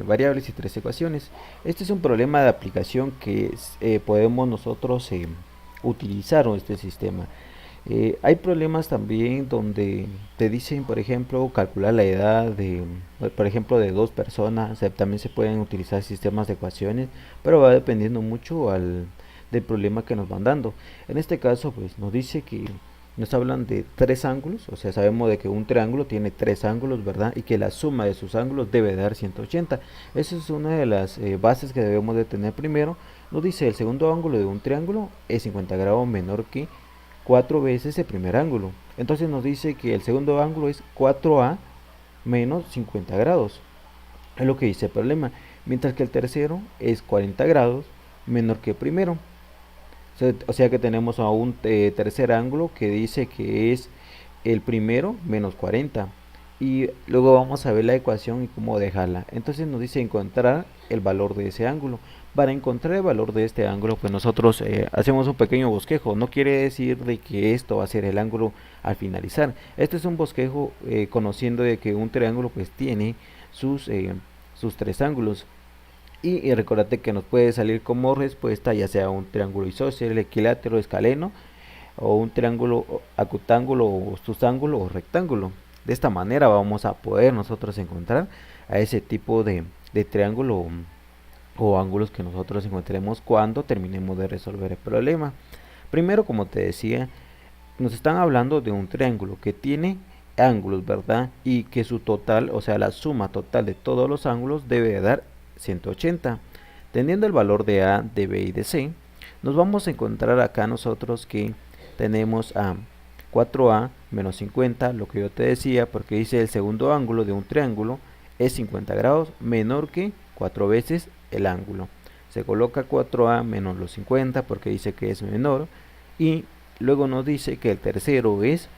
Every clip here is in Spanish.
variables y tres ecuaciones. Este es un problema de aplicación que podemos nosotros utilizar en este sistema. Hay problemas también donde te dicen, por ejemplo, calcular la edad de, por ejemplo, de dos personas. O sea, también se pueden utilizar sistemas de ecuaciones, pero va dependiendo mucho del problema que nos van dando. En este caso, pues nos dice que nos hablan de tres ángulos, o sea, sabemos de que un triángulo tiene tres ángulos, ¿verdad? Y que la suma de sus ángulos debe dar 180. Esa es una de las bases que debemos de tener primero. Nos dice el segundo ángulo de un triángulo es 50 grados menor que 4 veces el primer ángulo. Entonces nos dice que el segundo ángulo es 4a menos 50 grados. Es lo que dice el problema. Mientras que el tercero es 40 grados menor que el primero. O sea que tenemos a un tercer ángulo que dice que es el primero menos 40. Y luego vamos a ver la ecuación y cómo dejarla. Entonces nos dice encontrar el valor de ese ángulo. Para encontrar el valor de este ángulo, pues nosotros hacemos un pequeño bosquejo. No quiere decir de que esto va a ser el ángulo al finalizar. Este es un bosquejo conociendo de que un triángulo pues tiene sus tres ángulos. Y recordate que nos puede salir como respuesta ya sea un triángulo isósceles, equilátero, escaleno, o un triángulo acutángulo, o obtusángulo o rectángulo. De esta manera vamos a poder nosotros encontrar a ese tipo de triángulo o ángulos que nosotros encontremos cuando terminemos de resolver el problema. Primero, como te decía, nos están hablando de un triángulo que tiene ángulos, ¿verdad? Y que su total, o sea, la suma total de todos los ángulos debe dar 180. Teniendo el valor de A, de B y de C, nos vamos a encontrar acá nosotros que tenemos a 4A menos 50, lo que yo te decía, porque dice el segundo ángulo de un triángulo es 50 grados menor que 4 veces el ángulo. Se coloca 4A menos los 50 porque dice que es menor, y luego nos dice que el tercero es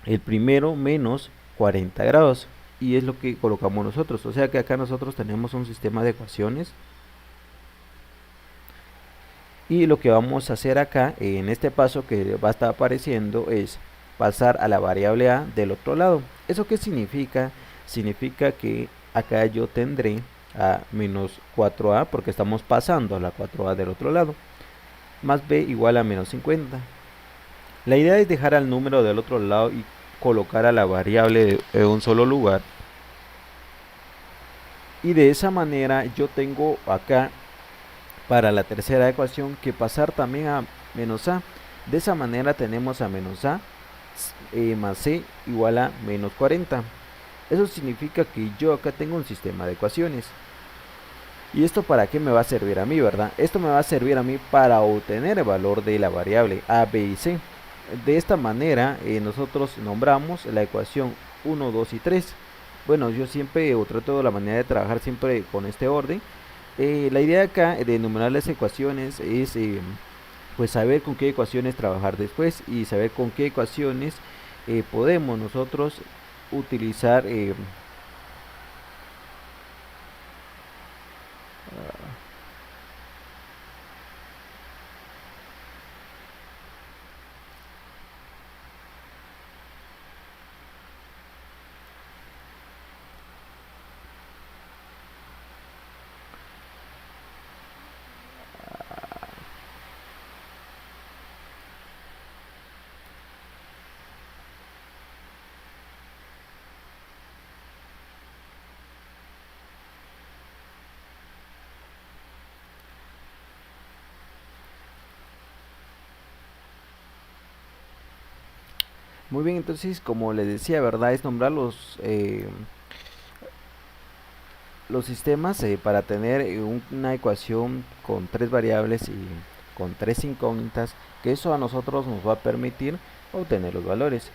el primero menos 40 grados, y es lo que colocamos nosotros. O sea que acá nosotros tenemos un sistema de ecuaciones, y lo que vamos a hacer acá en este paso que va a estar apareciendo es pasar a la variable a del otro lado. ¿Eso qué significa? Significa que acá yo tendré a menos 4a porque estamos pasando a la 4a del otro lado, más b igual a menos 50. La idea es dejar al número del otro lado y colocar a la variable en un solo lugar. Y de esa manera yo tengo acá para la tercera ecuación que pasar también a menos a. De esa manera tenemos a menos a más c igual a menos 40. Eso significa que yo acá tengo un sistema de ecuaciones. ¿Y esto para qué me va a servir a mí, verdad? Esto me va a servir a mí para obtener el valor de la variable a, b y c. De esta manera nosotros nombramos la ecuación 1, 2 y 3. Bueno, yo siempre trato de la manera de trabajar siempre con este orden. La idea acá de enumerar las ecuaciones es pues saber con qué ecuaciones trabajar después y saber con qué ecuaciones podemos nosotros utilizar muy bien. Entonces, como les decía, verdad, es nombrar los sistemas para tener una ecuación con tres variables y con tres incógnitas, que eso a nosotros nos va a permitir obtener los valores.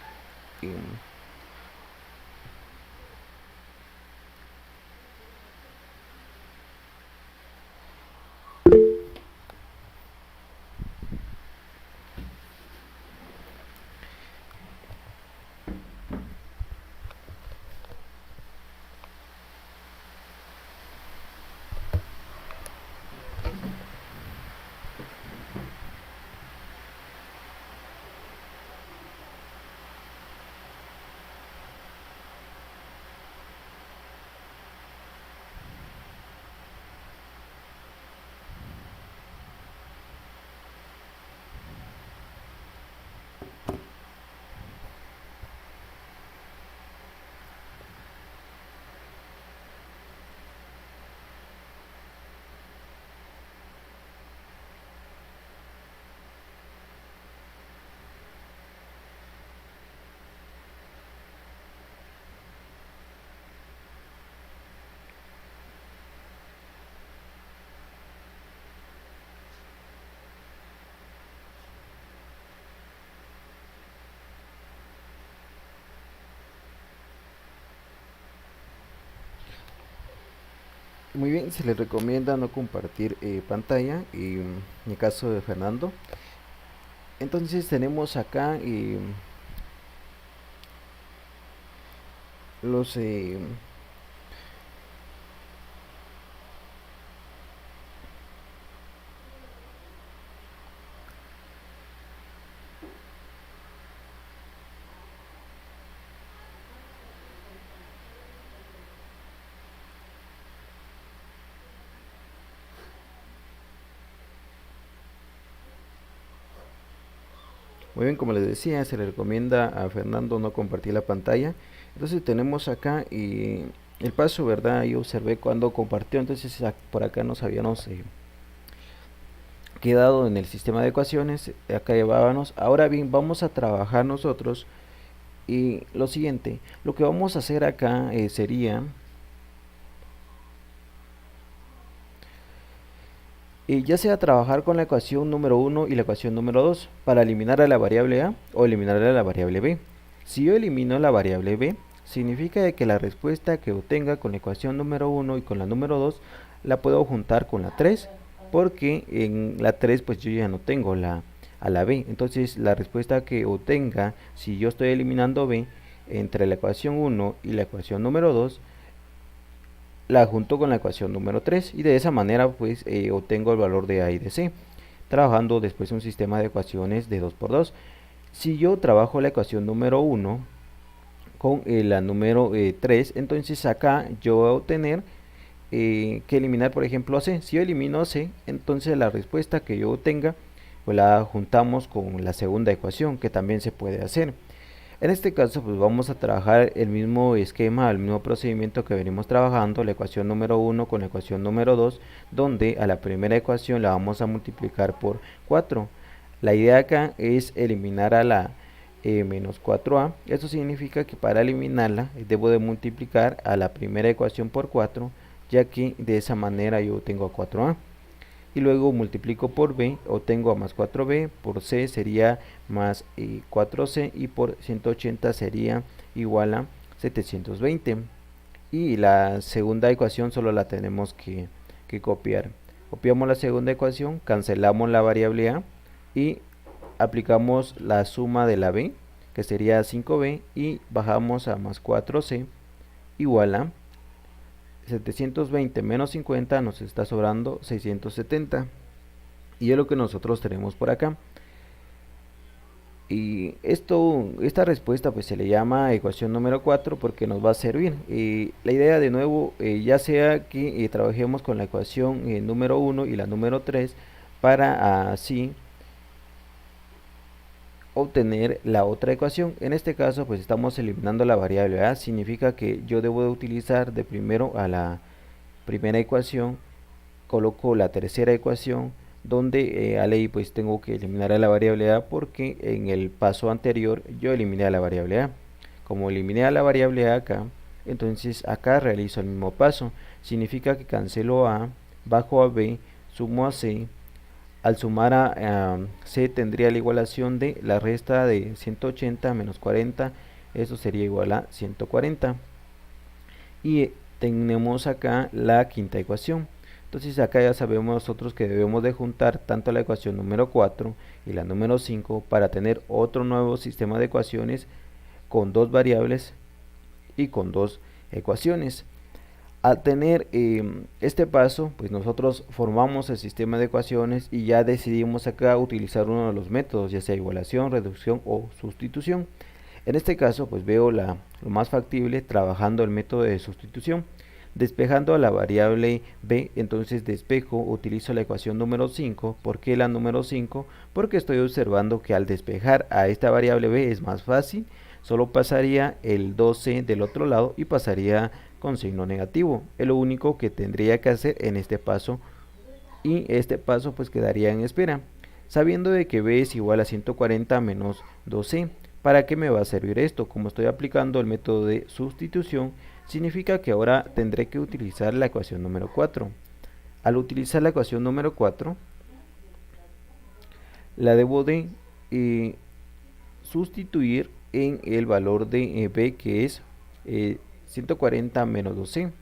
Muy bien, se les recomienda no compartir pantalla, en el caso de Fernando. Entonces tenemos acá los muy bien, como les decía, se le recomienda a Fernando no compartir la pantalla. Entonces tenemos acá el paso, ¿verdad? Yo observé cuando compartió, entonces por acá nos habíamos quedado en el sistema de ecuaciones, acá llevábamos. Ahora bien, vamos a trabajar nosotros y lo siguiente, lo que vamos a hacer acá sería ya sea trabajar con la ecuación número uno y la ecuación número 2 para eliminar a la variable a o eliminar a la variable b. Si yo elimino la variable b, significa de que la respuesta que obtenga con la ecuación número uno y con la número 2 la puedo juntar con la 3, porque en la 3 pues yo ya no tengo a la b. Entonces la respuesta que obtenga si yo estoy eliminando b entre la ecuación 1 y la ecuación número 2 la junto con la ecuación número 3 y de esa manera pues obtengo el valor de a y de c, trabajando después un sistema de ecuaciones de 2 por 2. Si yo trabajo la ecuación número 1 con la número 3, entonces acá yo voy a obtener que eliminar por ejemplo a c. Si yo elimino a c, entonces la respuesta que yo obtenga pues la juntamos con la segunda ecuación, que también se puede hacer. En este caso pues vamos a trabajar el mismo esquema, el mismo procedimiento que venimos trabajando, la ecuación número 1 con la ecuación número 2, donde a la primera ecuación la vamos a multiplicar por 4. La idea acá es eliminar a la menos 4a. Eso significa que para eliminarla debo de multiplicar a la primera ecuación por 4, ya que de esa manera yo tengo a 4a. Y luego multiplico por b, obtengo a más 4b, por c sería más 4c y por 180 sería igual a 720. Y la segunda ecuación solo la tenemos que copiar. Copiamos la segunda ecuación, cancelamos la variable a y aplicamos la suma de la b, que sería 5b, y bajamos a más 4c igual a 720 menos 50 nos está sobrando 670, y es lo que nosotros tenemos por acá. Y esta respuesta pues se le llama ecuación número 4 porque nos va a servir. La idea de nuevo, ya sea que trabajemos con la ecuación número 1 y la número 3 para así obtener la otra ecuación. En este caso pues estamos eliminando la variable a, significa que yo debo de utilizar de primero a la primera ecuación, coloco la tercera ecuación, donde a ley pues tengo que eliminar a la variable a porque en el paso anterior yo eliminé a la variable a. Como eliminé a la variable a acá, entonces acá realizo el mismo paso, significa que cancelo a, bajo a b, sumo a c. Al sumar a c tendría la igualación de la resta de 180 menos 40, eso sería igual a 140. Y tenemos acá la quinta ecuación. Entonces acá ya sabemos nosotros que debemos de juntar tanto la ecuación número 4 y la número 5 para tener otro nuevo sistema de ecuaciones con dos variables y con dos ecuaciones. Al tener este paso, pues nosotros formamos el sistema de ecuaciones y ya decidimos acá utilizar uno de los métodos, ya sea igualación, reducción o sustitución. En este caso, pues veo lo más factible trabajando el método de sustitución. Despejando a la variable b, entonces despejo, utilizo la ecuación número 5. ¿Por qué la número 5? Porque estoy observando que al despejar a esta variable b es más fácil, solo pasaría el 12 del otro lado y pasaría con signo negativo. Es lo único que tendría que hacer en este paso, y este paso pues quedaría en espera. Sabiendo de que b es igual a 140 menos 12, ¿para qué me va a servir esto? Como estoy aplicando el método de sustitución, significa que ahora tendré que utilizar la ecuación número 4. Al utilizar la ecuación número 4, la debo de sustituir en el valor de b, que es 140 menos 12.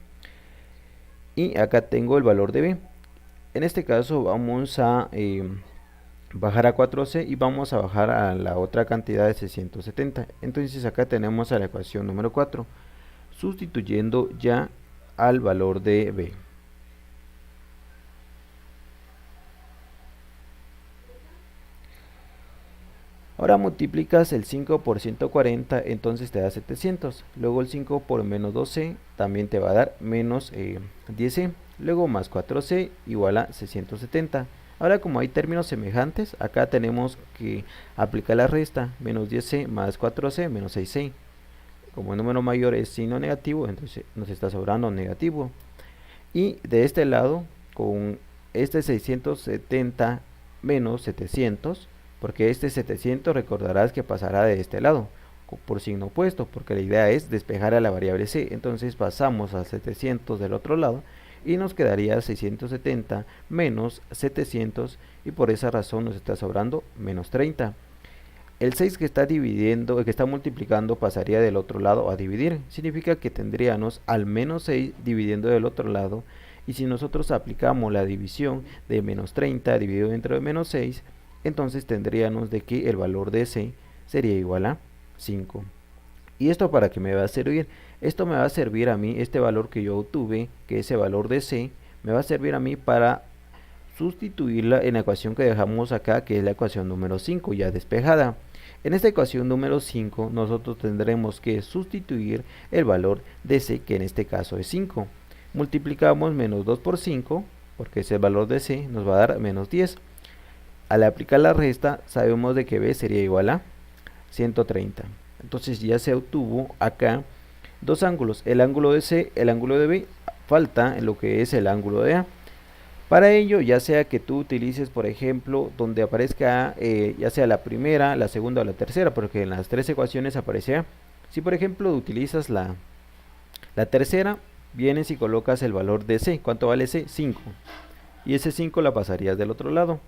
y acá tengo el valor de b. En este caso vamos a bajar a 4c y vamos a bajar a la otra cantidad de 670. Entonces acá tenemos a la ecuación número 4, sustituyendo ya al valor de b. Ahora multiplicas el 5 por 140, entonces te da 700. Luego el 5 por menos 12 también te va a dar menos 10c. Luego más 4c igual a 670. Ahora, como hay términos semejantes, acá tenemos que aplicar la resta. Menos 10c más 4c menos 6c. Como el número mayor es signo negativo, entonces nos está sobrando negativo. Y de este lado, con este 670 menos 700, porque este 700 recordarás que pasará de este lado por signo opuesto, porque la idea es despejar a la variable c. Entonces pasamos a 700 del otro lado y nos quedaría 670 menos 700, y por esa razón nos está sobrando menos 30. El 6 que está dividiendo, el que está multiplicando, pasaría del otro lado a dividir. Significa que tendríamos al menos 6 dividiendo del otro lado, y si nosotros aplicamos la división de menos 30 dividido entre menos 6, entonces tendríamos de que el valor de c sería igual a 5. ¿Y esto para qué me va a servir? Esto me va a servir a mí, este valor que yo obtuve, que ese valor de c, me va a servir a mí para sustituirla en la ecuación que dejamos acá, que es la ecuación número 5, ya despejada. En esta ecuación número 5 nosotros tendremos que sustituir el valor de c, que en este caso es 5. Multiplicamos menos 2 por 5, porque es el valor de c, nos va a dar menos 10. Al aplicar la resta, sabemos de que b sería igual a 130. Entonces ya se obtuvo acá dos ángulos, el ángulo de c, el ángulo de b. Falta en lo que es el ángulo de a. Para ello, ya sea que tú utilices, por ejemplo, donde aparezca ya sea la primera, la segunda o la tercera, porque en las tres ecuaciones aparece a. Si por ejemplo utilizas la tercera, vienes y colocas el valor de c. ¿Cuánto vale c? 5. Y ese 5 la pasarías del otro lado.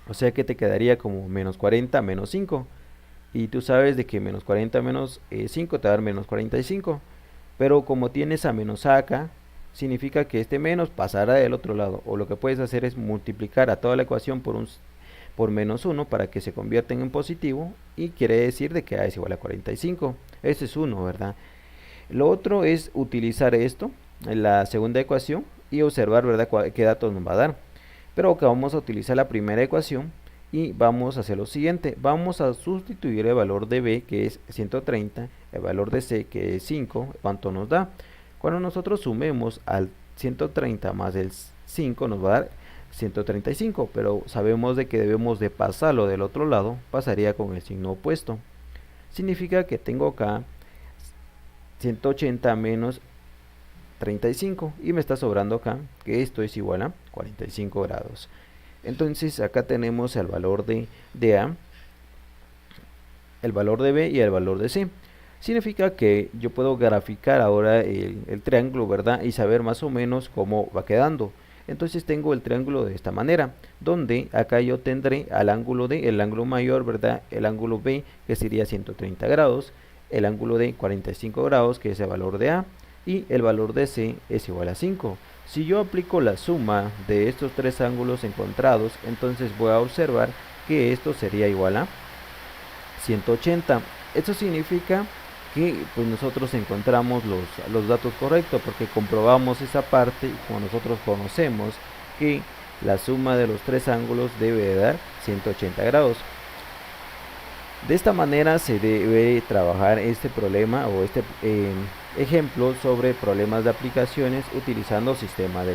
O sea que te quedaría como menos 40 menos 5. Y tú sabes de que menos 40 menos 5 te va a dar menos 45. Pero como tienes a menos a acá, significa que este menos pasará del otro lado. O lo que puedes hacer es multiplicar a toda la ecuación por menos 1 para que se convierta en positivo. Y quiere decir de que a es igual a 45. Ese es 1, ¿verdad? Lo otro es utilizar esto en la segunda ecuación y observar, ¿verdad?, qué datos nos va a dar. Pero acá vamos a utilizar la primera ecuación y vamos a hacer lo siguiente. Vamos a sustituir el valor de b, que es 130, el valor de c, que es 5. ¿Cuánto nos da? Cuando nosotros sumemos al 130 más el 5 nos va a dar 135, pero sabemos de que debemos de pasarlo del otro lado, pasaría con el signo opuesto. Significa que tengo acá 180 menos 35 y me está sobrando acá que esto es igual a 45 grados. Entonces acá tenemos el valor de a, el valor de b y el valor de c. Significa que yo puedo graficar ahora el triángulo, ¿verdad?, y saber más o menos cómo va quedando. Entonces tengo el triángulo de esta manera, donde acá yo tendré al ángulo d, el ángulo mayor, ¿verdad?, el ángulo b, que sería 130 grados, el ángulo d 45 grados, que es el valor de a, y el valor de c es igual a 5. Si yo aplico la suma de estos tres ángulos encontrados, entonces voy a observar que esto sería igual a 180. Esto significa que pues nosotros encontramos los datos correctos, porque comprobamos esa parte y como nosotros conocemos que la suma de los tres ángulos debe de dar 180 grados. De esta manera se debe trabajar este problema o este ejemplo sobre problemas de aplicaciones utilizando sistema de